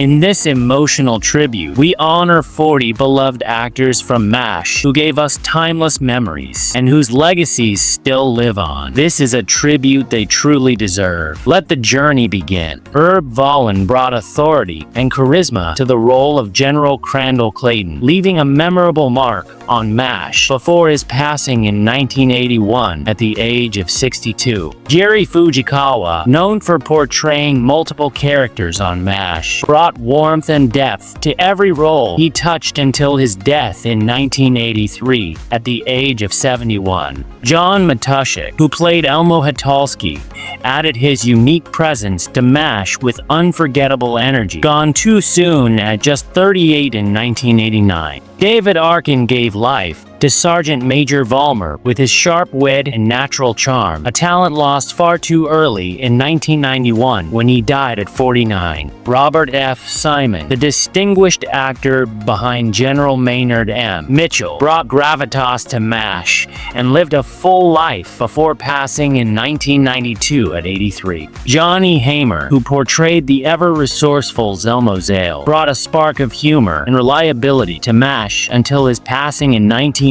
In this emotional tribute, we honor 40 beloved actors from MASH who gave us timeless memories and whose legacies still live on. This is a tribute they truly deserve. Let the journey begin. Herb Vallon brought authority and charisma to the role of General Crandall Clayton, leaving a memorable mark on MASH before his passing in 1981 at the age of 62. Jerry Fujikawa, known for portraying multiple characters on MASH, brought warmth and depth to every role he touched until his death in 1983 at the age of 71. John Matuszak, who played Elmo Hatalski, added his unique presence to MASH with unforgettable energy, gone too soon at just 38 in 1989. David Arkin gave life to Sergeant Major Vollmer with his sharp wit and natural charm, a talent lost far too early in 1991 when he died at 49. Robert F. Simon, the distinguished actor behind General Maynard M. Mitchell, brought gravitas to MASH and lived a full life before passing in 1992 at 83. Johnny Hamer, who portrayed the ever-resourceful Zelmo Zale, brought a spark of humor and reliability to MASH until his passing in 1989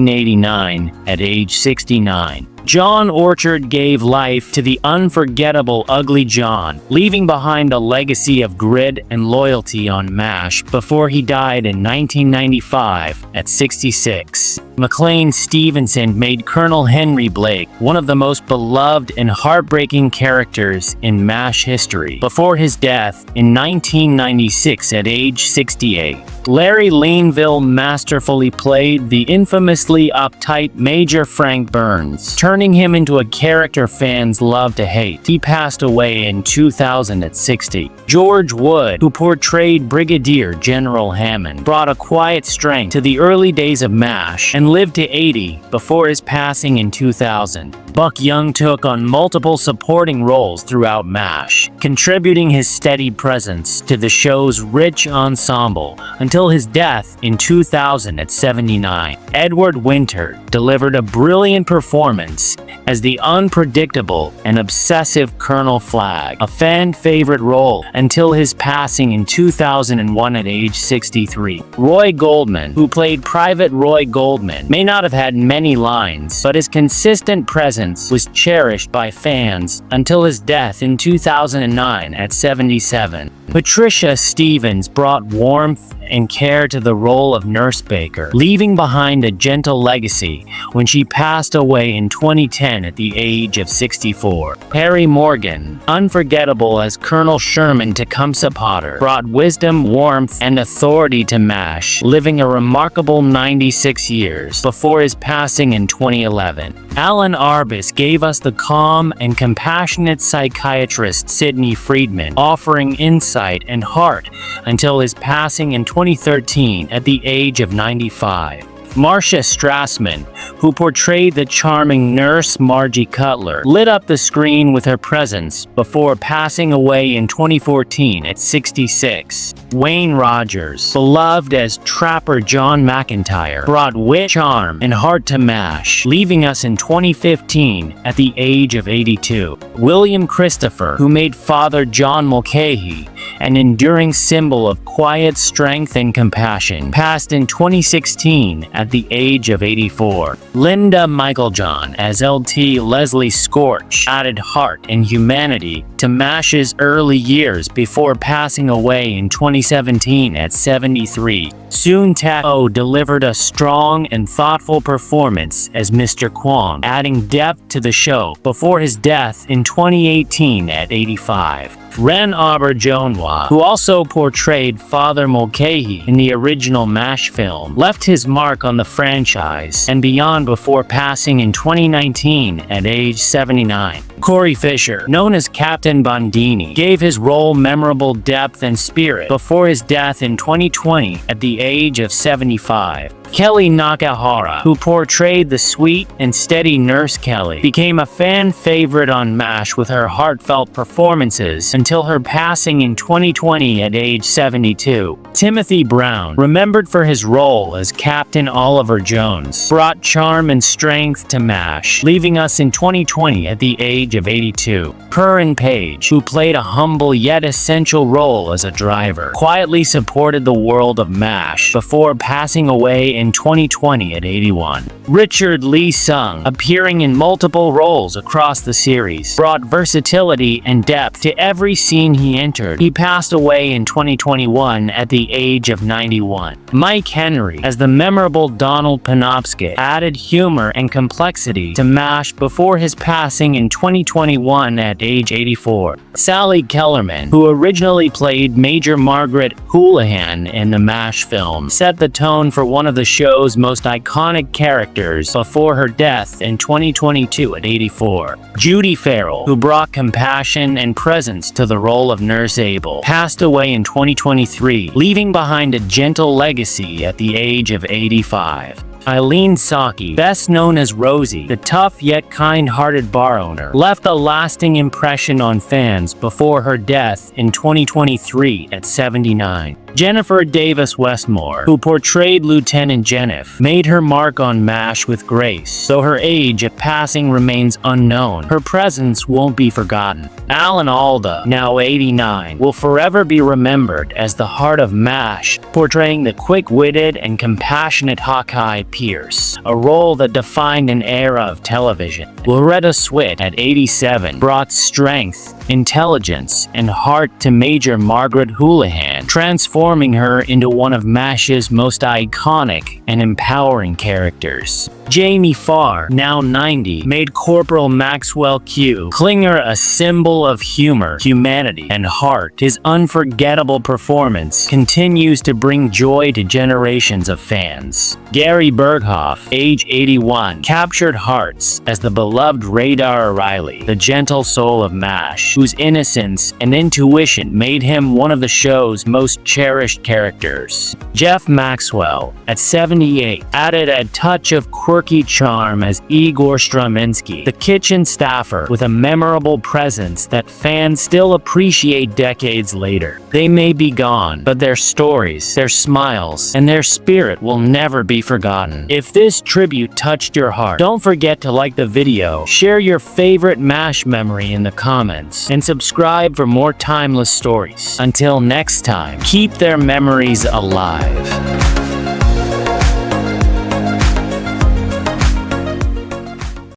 at age 69. John Orchard gave life to the unforgettable Ugly John, leaving behind a legacy of grit and loyalty on MASH before he died in 1995 at 66. McLean Stevenson made Colonel Henry Blake one of the most beloved and heartbreaking characters in MASH history before his death in 1996 at age 68. Larry Lineville masterfully played the infamously uptight Major Frank Burns, turning him into a character fans love to hate. He passed away in 2000 at 60. George Wood, who portrayed Brigadier General Hammond, brought a quiet strength to the early days of MASH and lived to 80 before his passing in 2000. Buck Young took on multiple supporting roles throughout MASH, contributing his steady presence to the show's rich ensemble until his death in 2000 at 79. Edward Winter delivered a brilliant performance as the unpredictable and obsessive Colonel Flagg, a fan-favorite role until his passing in 2001 at age 63. Roy Goldman, who played Private Roy Goldman, may not have had many lines, but his consistent presence was cherished by fans until his death in 2009 at 77. Patricia Stevens brought warmth and care to the role of Nurse Baker, leaving behind a gentle legacy when she passed away in 2010 at the age of 64. Perry Morgan, unforgettable as Colonel Sherman Tecumseh Potter, brought wisdom, warmth, and authority to MASH, living a remarkable 96 years before his passing in 2011. Alan Arbus gave us the calm and compassionate psychiatrist Sidney Friedman, offering insight and heart until his passing in 2013 at the age of 95. Marcia Strassman, who portrayed the charming nurse Margie Cutler, lit up the screen with her presence before passing away in 2014 at 66. Wayne Rogers, beloved as Trapper John McIntyre, brought wit, charm, and heart to MASH, leaving us in 2015 at the age of 82. William Christopher, who made Father John Mulcahy an enduring symbol of quiet strength and compassion, passed in 2016 at the age of 84. Linda Michaeljohn as LT Leslie Scorch added heart and humanity to MASH's early years before passing away in 2017 at 73. Soon Ta-O delivered a strong and thoughtful performance as Mr. Kwong, adding depth to the show before his death in 2018 at 85. Ren Auberjonois, who also portrayed Father Mulcahy in the original MASH film, left his mark on the franchise and beyond before passing in 2019 at age 79. Corey Fisher, known as Captain Bondini, gave his role memorable depth and spirit before his death in 2020 at the age of 75. Kelly Nakahara, who portrayed the sweet and steady Nurse Kelly, became a fan favorite on MASH with her heartfelt performances until her passing in 2020 at age 72. Timothy Brown, remembered for his role as Captain Oliver Jones, brought charm and strength to MASH, leaving us in 2020 at the age of 82. Curran Page, who played a humble yet essential role as a driver, quietly supported the world of MASH before passing away in 2020 at 81. Richard Lee Sung, appearing in multiple roles across the series, brought versatility and depth to every scene he entered. He passed away in 2021 at the age of 91. Mike Henry, as the memorable Donald Penobscot, added humor and complexity to MASH before his passing in 2021 at age 84. Sally Kellerman, who originally played Major Margaret Houlihan in the MASH film, set the tone for one of the show's most iconic characters before her death in 2022 at 84. Judy Farrell, who brought compassion and presence to the role of Nurse Abel, passed away in 2023, leaving behind a gentle legacy at the age of 85. Eileen Saki, best known as Rosie, the tough yet kind-hearted bar owner, left a lasting impression on fans before her death in 2023 at 79. Jennifer Davis Westmore, who portrayed Lieutenant Jennifer, made her mark on MASH with grace. Though her age at passing remains unknown, her presence won't be forgotten. Alan Alda, now 89, will forever be remembered as the heart of MASH, portraying the quick-witted and compassionate Hawkeye Pierce, a role that defined an era of television. Loretta Swit, at 87, brought strength, intelligence, and heart to Major Margaret Houlihan, transforming her into one of MASH's most iconic and empowering characters. Jamie Farr, now 90, made Corporal Maxwell Q. Klinger a symbol of humor, humanity, and heart. His unforgettable performance continues to bring joy to generations of fans. Gary Berghoff, age 81, captured hearts as the beloved Radar O'Reilly, the gentle soul of MASH, whose innocence and intuition made him one of the show's most cherished characters. Jeff Maxwell, at 78, added a touch of quirky charm as Igor Struminsky, the kitchen staffer with a memorable presence that fans still appreciate decades later. They may be gone, but their stories, their smiles, and their spirit will never be forgotten. If this tribute touched your heart, don't forget to like the video, share your favorite MASH memory in the comments, and subscribe for more timeless stories. Until next time, keep their memories alive.